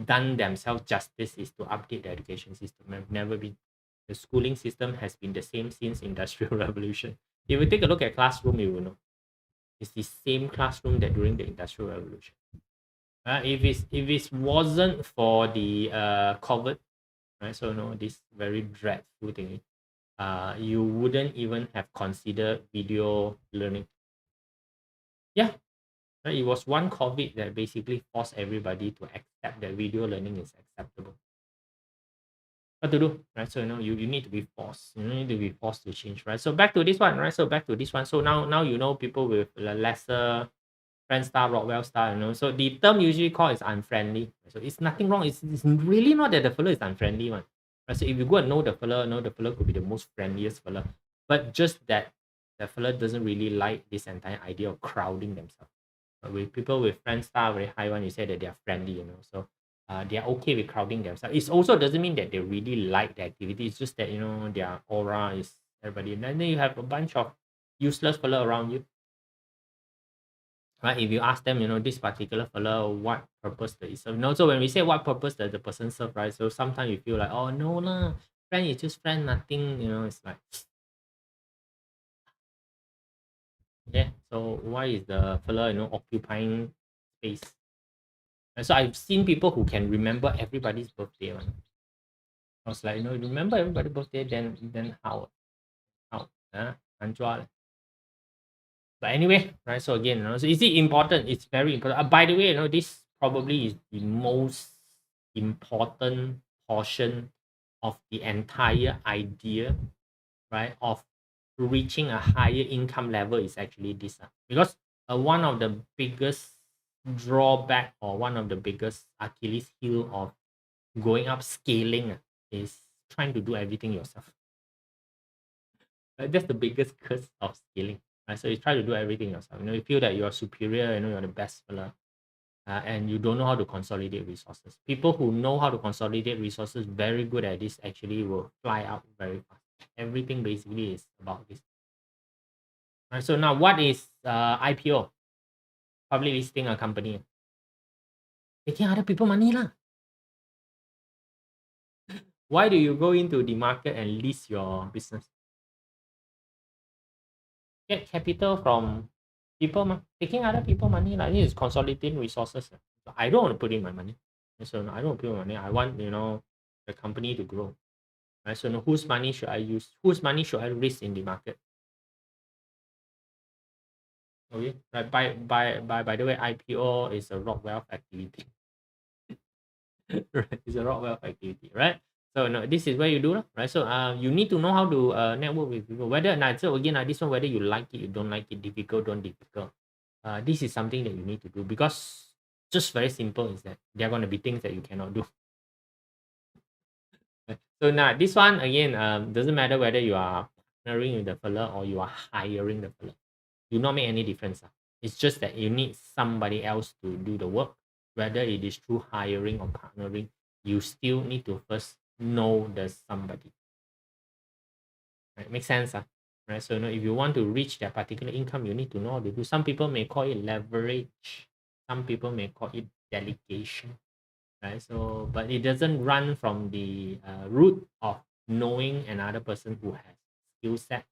done themselves justice is to update the education system. Have never been. The schooling system has been the same since Industrial Revolution. If you take a look at classroom, you will know it's the same classroom that during the Industrial Revolution. If it wasn't for the COVID, right? So this very dreadful thing. You wouldn't even have considered video learning. Yeah, right? It was one COVID that basically forced everybody to accept that video learning is acceptable. What to do, right? So you need to be forced. You need to be forced to change, right? So back to this one, right? So back to this one. So now people with lesser friend style, Rockwell style, So the term usually called is unfriendly. So it's nothing wrong. It's really not that the fellow is unfriendly one. Right? So if you go and know the fellow could be the most friendliest fellow. But just that the fellow doesn't really like this entire idea of crowding themselves. With people with friend style very high one, you say that they are friendly, So they are okay with crowding themselves. It also doesn't mean that they really like the activity. It's just that their aura is everybody. And then you have a bunch of useless fellow around you. Right? If you ask them, this particular fellow, what purpose does it serve? So when we say what purpose does the person serve, right? So sometimes you feel like, oh no lah, friend is just friend, nothing, it's like yeah. So why is the fellow, occupying space? And so I've seen people who can remember everybody's birthday one. I was like, remember everybody's birthday, then how? How? Anjua. But anyway, right? So again, so is it important? It's very important. By the way, this probably is the most important portion of the entire idea, right? Of reaching a higher income level is actually this. Because one of the biggest drawback or one of the biggest Achilles heel of going up scaling is trying to do everything yourself. That's the biggest curse of scaling. Right? So you try to do everything yourself. You feel that you're superior, you're the best fella, and you don't know how to consolidate resources. People who know how to consolidate resources, very good at this, actually will fly out very fast. Everything basically is about this. Right, so now what is IPO? Public listing a company. Taking other people money lah. Why do you go into the market and list your business? Get capital from people, taking other people money. Like this is consolidating resources. I don't want to put in my money. So I don't want to put in my money. I want, the company to grow. Right? So whose money should I use? Whose money should I risk in the market? Okay. Right. By the way, IPO is a rock wealth activity. Right. It's a rock wealth activity, right? So no, this is where you do, right? So you need to know how to network with people. Whether not, so again, this one, whether you like it, you don't like it, difficult, don't difficult. This is something that you need to do, because just very simple is that there are going to be things that you cannot do. So now this one again, doesn't matter whether you are partnering with the fella or you are hiring the fella. Do not make any difference. It's just that you need somebody else to do the work. Whether it is through hiring or partnering, you still need to first know the somebody. Right? Make sense? Right? So if you want to reach that particular income, you need to know how to do. Some people may call it leverage. Some people may call it delegation. Right? So, but it doesn't run from the root of knowing another person who has skill set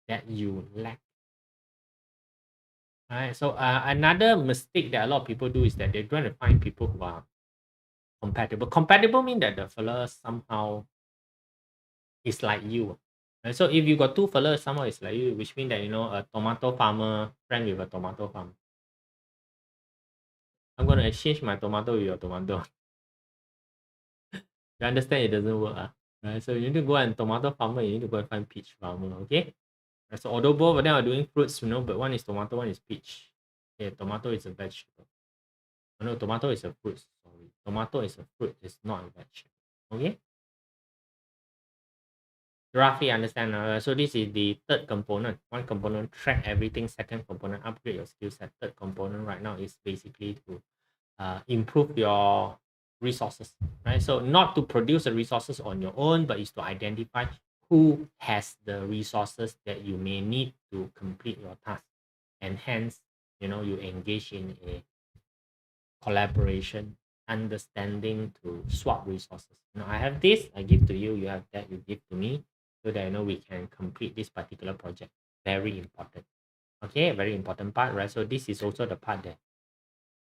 that you lack. Right. So another mistake that a lot of people do is that they're trying to find people who are compatible. Compatible means that the fella somehow is like you. Right? So if you got two fellas, somehow is like you, which means that a tomato farmer friend with a tomato farm. I'm gonna exchange my tomato with your tomato. You understand it doesn't work, right? So you need to go and tomato farmer, you need to go and find peach farmer, okay? Right, so although both of them are doing fruits, but one is tomato, one is peach. Okay, tomato is a vegetable. No, tomato is a fruit. Sorry, tomato is a fruit. It's not a vegetable. Okay, roughly understand. So this is the third component. One component, track everything. Second component, upgrade your skill set. Third component right now is basically to improve your resources, right? So not to produce the resources on your own, but is to identify who has the resources that you may need to complete your task, and hence, you engage in a collaboration, understanding to swap resources. I have this, I give to you, you have that, you give to me, so that we can complete this particular project. Very important. Okay, very important part, right? So this is also the part that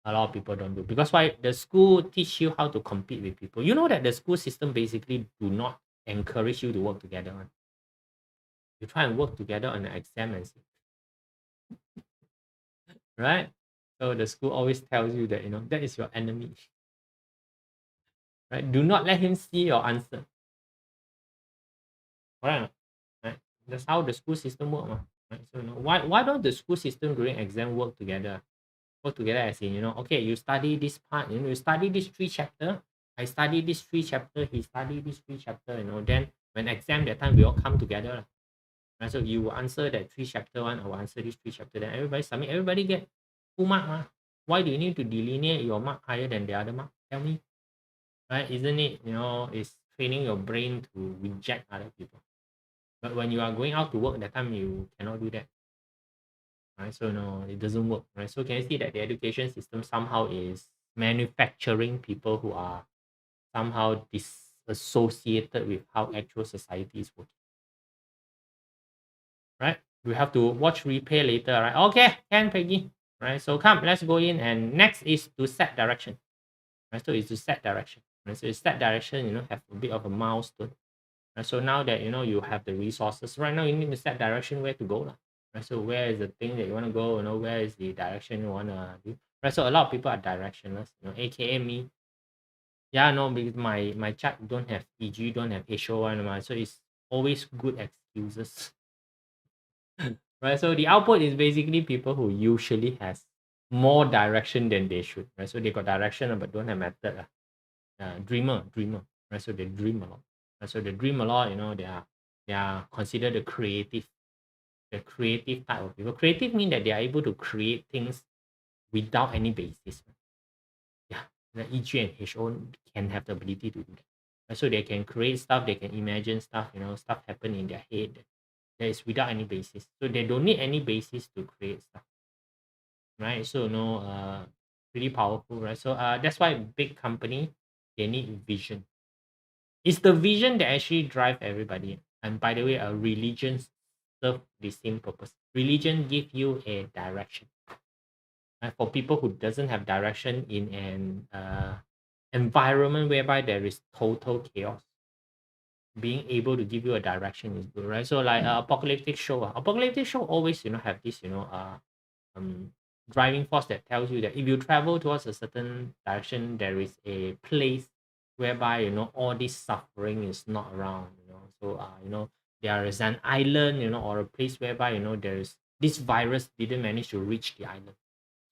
a lot of people don't do, because why? The school teach you how to compete with people. You know that the school system basically do not encourage you to work together. You try and work together on an exam and see, right? So the school always tells you that that is your enemy, right? Do not let him see your answer. Correct. Right? That's how the school system work. Right? So why don't the school system during exam work together? Work together as in, okay, you study this part, you study this 3 chapter. I study this 3 chapter, he study this 3 chapter, then when exam that time we all come together. Right? So you will answer that 3 chapter one, I will answer this 3 chapter, then everybody submit, everybody get full mark. Why do you need to delineate your mark higher than the other mark? Tell me. Right? Isn't it, it's training your brain to reject other people. But when you are going out to work, that time you cannot do that. Right? So no, it doesn't work. Right? So can you see that the education system somehow is manufacturing people who are somehow disassociated with how actual society is working. Right? We have to watch replay later, right? Okay, can Peggy. Right. So come, let's go in, and next is to set direction. Right. So it's to set direction. Right? So it's set direction, have a bit of a milestone. Right? So now that you have the resources, right now you need to set direction where to go. Right? So where is the thing that you want to go? Where is the direction you want to do? Right? So a lot of people are directionless, aka me. Yeah, no, because my chart don't have EG, don't have HO1, so it's always good excuses. Right? So the output is basically people who usually has more direction than they should. Right? So they got direction but don't have method. Dreamer. Right? So they dream a lot. Right? So they dream a lot, they are considered the creative type of people. Creative mean that they are able to create things without any basis. Yeah, the EG and HO can have the ability to do that. Right? So they can create stuff, they can imagine stuff, stuff happen in their head that is without any basis. So they don't need any basis to create stuff. Right? So pretty powerful, right? So that's why big company, they need vision. It's the vision that actually drive everybody. And by the way, a religion serve the same purpose. Religion give you a direction. Right? For people who doesn't have direction in an environment whereby there is total chaos, being able to give you a direction is good, right? So like apocalyptic show, apocalyptic show always have this driving force that tells you that if you travel towards a certain direction, there is a place whereby all this suffering is not around. So there is an island, or a place whereby there is this virus didn't manage to reach the island.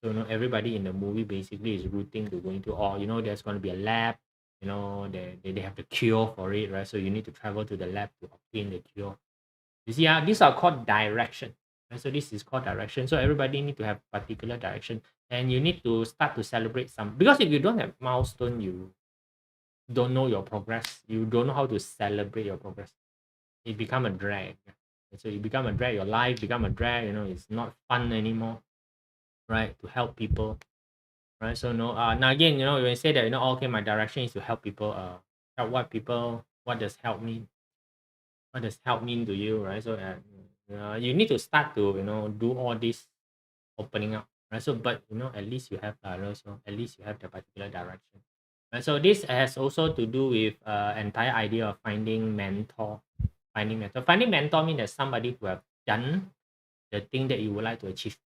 So everybody in the movie basically is rooting to going to, or there's going to be a lab, they have the cure for it, right? So you need to travel to the lab to obtain the cure. You see, these are called direction. Right? So this is called direction. So everybody need to have particular direction, and you need to start to celebrate some, because if you don't have milestone, you don't know your progress. You don't know how to celebrate your progress. It become a drag. So you become a drag. Your life become a drag. It's not fun anymore, right? To help people, right? So now again, when you say that, okay, my direction is to help people. Help what people? What does help mean? What does help mean to you, right? So you need to start to do all this opening up, right? So but at least you have so at least you have the particular direction, right? So this has also to do with entire idea of finding mentor. Finding mentor means that somebody who have done the thing that you would like to achieve,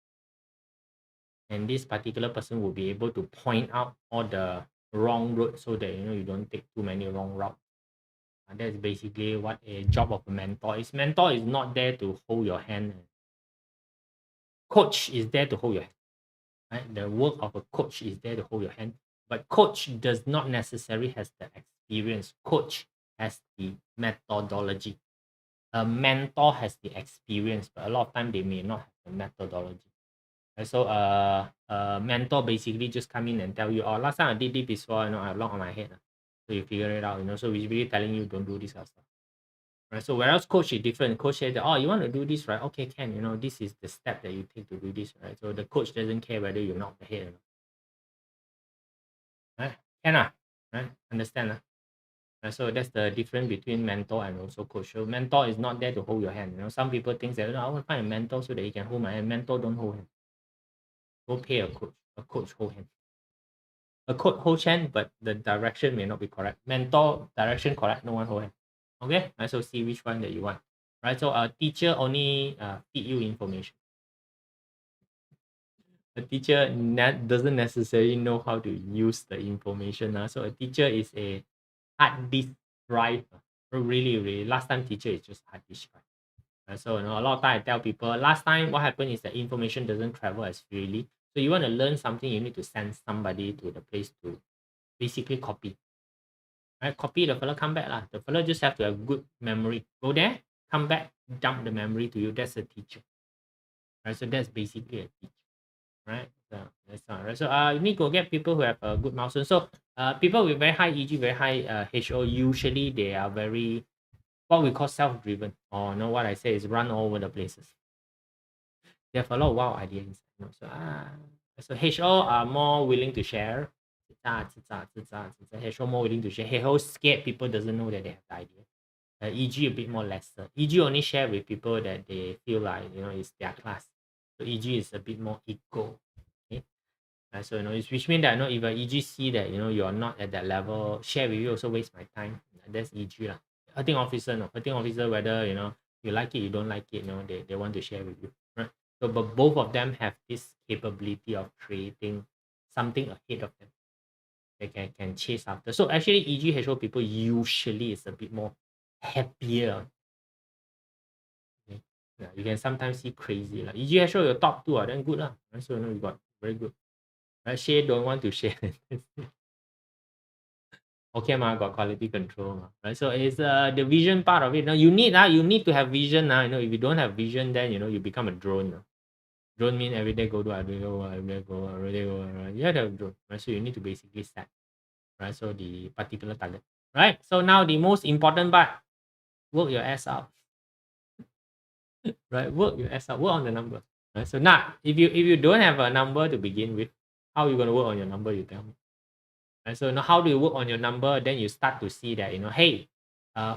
and this particular person will be able to point out all the wrong road so that you don't take too many wrong routes. That's basically what a job of a mentor is. Mentor is not there to hold your hand. Coach is there to hold your hand. Right? The work of a coach is there to hold your hand. But coach does not necessarily has the experience. Coach has the methodology. A mentor has the experience, but a lot of time they may not have the methodology. And so a mentor basically just come in and tell you, oh, last time I did this before, I have lock on my head. So you figure it out, so we're really telling you don't do this kind of stuff. Right? So whereas coach is different. Coach says that, oh, you want to do this, right? Okay, can, this is the step that you take to do this, right? So the coach doesn't care whether you knock the head or not. Right? Can right? Understand? Right? So that's the difference between mentor and also coach. So mentor is not there to hold your hand. Some people think that, I want to find a mentor so that he can hold my hand. Mentor don't hold hand. Go pay a coach. A coach hold hand. A coach hold hand, but the direction may not be correct. Mentor direction correct, no one hold hand. Okay, right? So see which one that you want. Right? So a teacher only feed you information. A teacher doesn't necessarily know how to use the information. So a teacher is a hard disk drive. Really, last time teacher is just hard disk drive. So a lot of time I tell people, last time what happened is that information doesn't travel as freely. So you want to learn something, you need to send somebody to the place to basically copy. Right? Copy, the fellow come back. The fellow just have to have good memory. Go there, come back, dump the memory to you. That's a teacher. Right? So that's basically a teacher. Right? So that's all right. So you need to get people who have a good milestone. So people with very high EG, very high HO, usually they are very what we call self-driven. Or what I say is run all over the places. They have a lot of wild ideas. So HO are more willing to share. HO more willing to share. HO scared people doesn't know that they have the idea. EG a bit more lesser. EG only share with people that they feel like it's their class. So EG is a bit more ego. Okay. So which means that if a EG see that you're not at that level, share with you also waste my time. That's EG lah. Hurting officer, whether you like it, you don't like it, they want to share with you. Right? So but both of them have this capability of creating something ahead of them. They can chase after. So actually EG HO people usually is a bit more happier. Okay. Yeah, you can sometimes see crazy. Like EG HO your top two then good lah. Right? So you got very good. Right? Share don't want to share. Okay, got quality control. Right? So it's the vision part of it. Now you need to have vision now. If you don't have vision, then you become a drone. Drone mean every day go to every day go, right? You have to have drone, right? So you need to basically set, right? So the particular target. Right? So now the most important part, work your ass out. Right? Work your ass out, work on the number. Right? So now if you don't have a number to begin with, how are you gonna work on your number, you tell me? Right? So now how do you work on your number? Then you start to see that hey,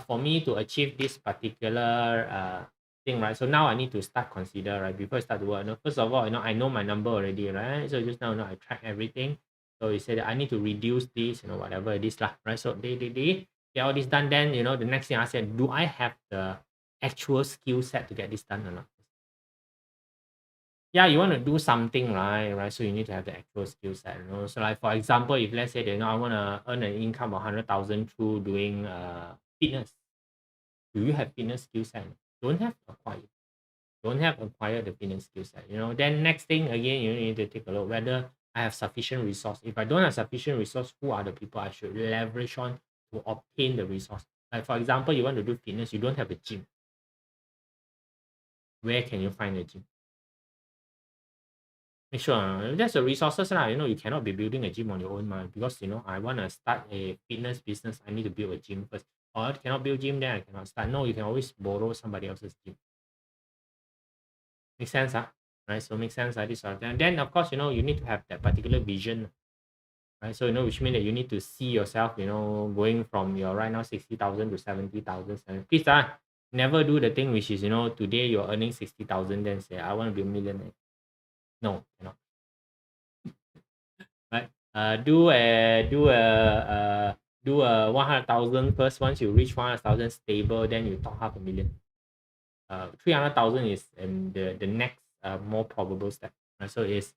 for me to achieve this particular thing, right? So now I need to start consider, right? Before I start to work, first of all, I know my number already, right? So just now, I track everything. So you said that I need to reduce this, whatever it is, lah, right? So they get all this done. Then, the next thing I said, do I have the actual skill set to get this done or not? Yeah, you want to do something, right? So you need to have the actual skill set, So like for example, if let's say that I want to earn an income of 100,000 through doing fitness, do you have fitness skill set? Don't have acquired. Don't have acquired the fitness skill set. Then next thing again, you need to take a look whether I have sufficient resource. If I don't have sufficient resource, who are the people I should leverage on to obtain the resource? Like for example, you want to do fitness, you don't have a gym. Where can you find a gym? Make sure that's the resources lah. You cannot be building a gym on your own, because I want to start a fitness business. I need to build a gym first. Or I cannot build gym, then I cannot start. No, you can always borrow somebody else's gym. Make sense, right? So make sense, this sort of thing. And then of course, you need to have that particular vision, right? So which means that you need to see yourself, going from your right now 60,000 to 70,000. Please, never do the thing which is, today you're earning 60,000, then say I want to be a millionaire. No, cannot. Right? Do a 100,000 first. Once you reach 100,000 stable, then you talk 500,000. 300,000 is the next more probable step. Right? So is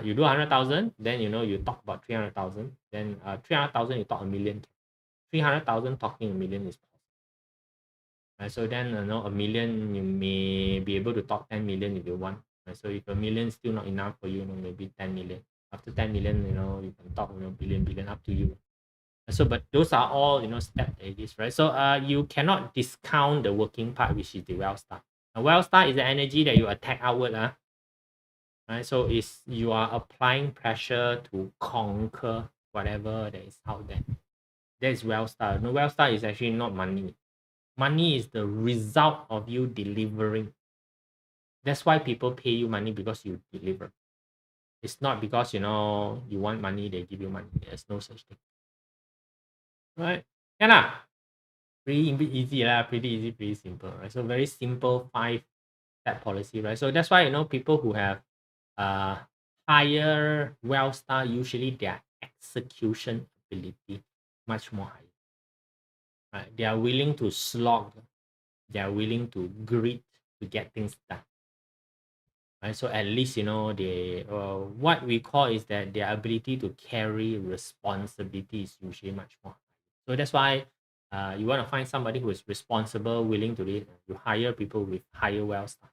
you do 100,000, then you talk about 300,000, then 300,000 you talk a million, 300,000 talking a million is possible. Right? So then a million you may be able to talk 10 million if you want. Right? So if a million is still not enough for you, maybe 10 million. After 10 million, you can talk billion, up to you. So but those are all step that it is, right? So you cannot discount the working part, which is the well star. A well star is the energy that you attack outward, right? So is you are applying pressure to conquer whatever that is out there. That is well star. No, well star is actually not money. Money is the result of you delivering. That's why people pay you money, because you deliver. It's not because you want money, they give you money. There's no such thing. Right? Yeah. Pretty easy, pretty easy, pretty simple, right? So very simple 5-step policy, right? So that's why people who have higher well star, usually their execution ability much more higher. Right? They are willing to slog, they are willing to grit to get things done. Right? So at least they what we call is that their ability to carry responsibility is usually much more high. So that's why you want to find somebody who is responsible, willing to lead. You hire people with higher well star.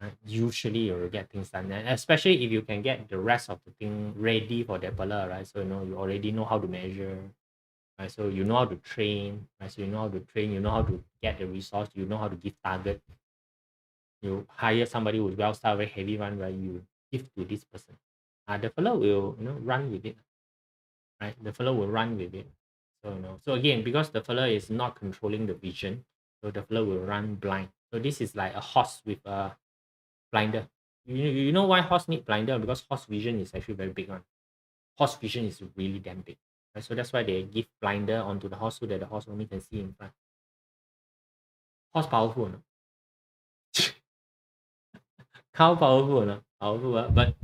Right? Usually you will get things done, and especially if you can get the rest of the thing ready for that pillar, right? So you already know how to measure, right? So you know how to train, right? So you know how to train, you know how to get the resource, you know how to give target. You hire somebody who's well star, very heavy one, where you give to this person. The fellow will run with it, right? The fellow will run with it. So again, because the fellow is not controlling the vision, so the fellow will run blind. So this is like a horse with a blinder. You know why horse need blinder? Because horse vision is actually very big one. Horse vision is really damn big. Right? So that's why they give blinder onto the horse, so that the horse only can see in front. Horse powerful, no? Cow powerful, no? Powerful, but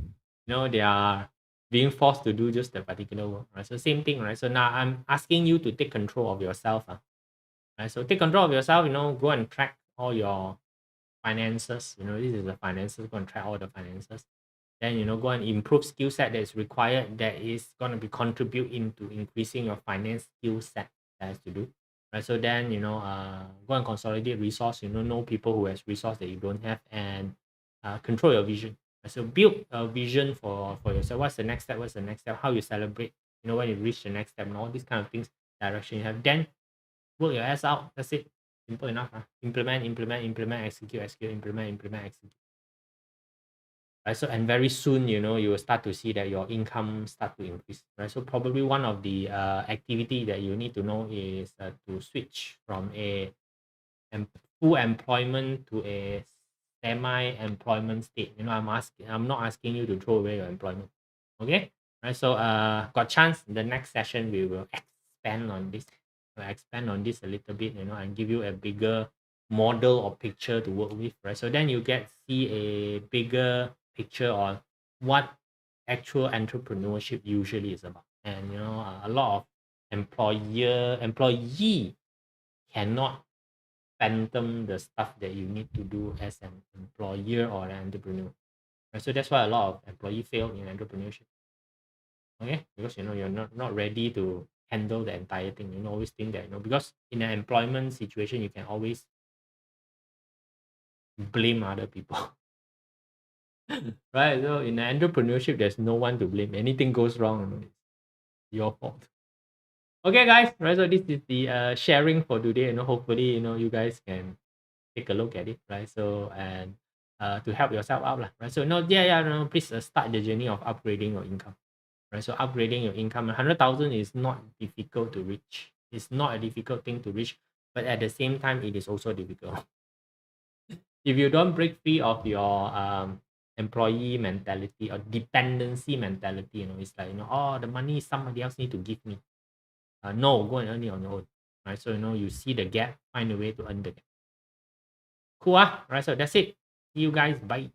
they are being forced to do just the particular work, right? So same thing, right? So now I'm asking you to take control of yourself, right? So take control of yourself, go and track all your finances. This is the finances, go and track all the finances. Then go and improve skill set that is required, that is going to be contributing to increasing your finance skill set that has to do, right? So then go and consolidate resource, know people who has resource that you don't have, and control your vision. So build a vision for yourself. What's the next step? What's the next step? How you celebrate, when you reach the next step, and all these kind of things, direction you have. Then work your ass out. That's it. Simple enough. Implement, execute, implement, execute. Right? So and very soon, you will start to see that your income start to increase. Right? So probably one of the activity that you need to know is to switch from a full employment to a semi-employment state. I'm not asking you to throw away your employment. Okay. Right. So got chance in the next session we will expand on this. expand on this a little bit, and give you a bigger model or picture to work with, right? So then you get see a bigger picture on what actual entrepreneurship usually is about. And a lot of employee cannot phantom the stuff that you need to do as an employer or an entrepreneur. Right? So that's why a lot of employee fail in entrepreneurship. Okay, because you're not ready to handle the entire thing. Always think that because in an employment situation you can always blame other people. Right? So in entrepreneurship there's no one to blame. Anything goes wrong, it's your fault. Okay, guys, right? So this is the sharing for today. Hopefully you guys can take a look at it, right? So and to help yourself out, lah, right? So please start the journey of upgrading your income. Right, so upgrading your income, 100,000 is not difficult to reach. It's not a difficult thing to reach, but at the same time, it is also difficult. If you don't break free of your employee mentality or dependency mentality, it's like oh, the money somebody else need to give me. No, go and earn it on your own. Right, so you see the gap, find a way to earn the gap. Cool, right? So that's it. See you guys. Bye.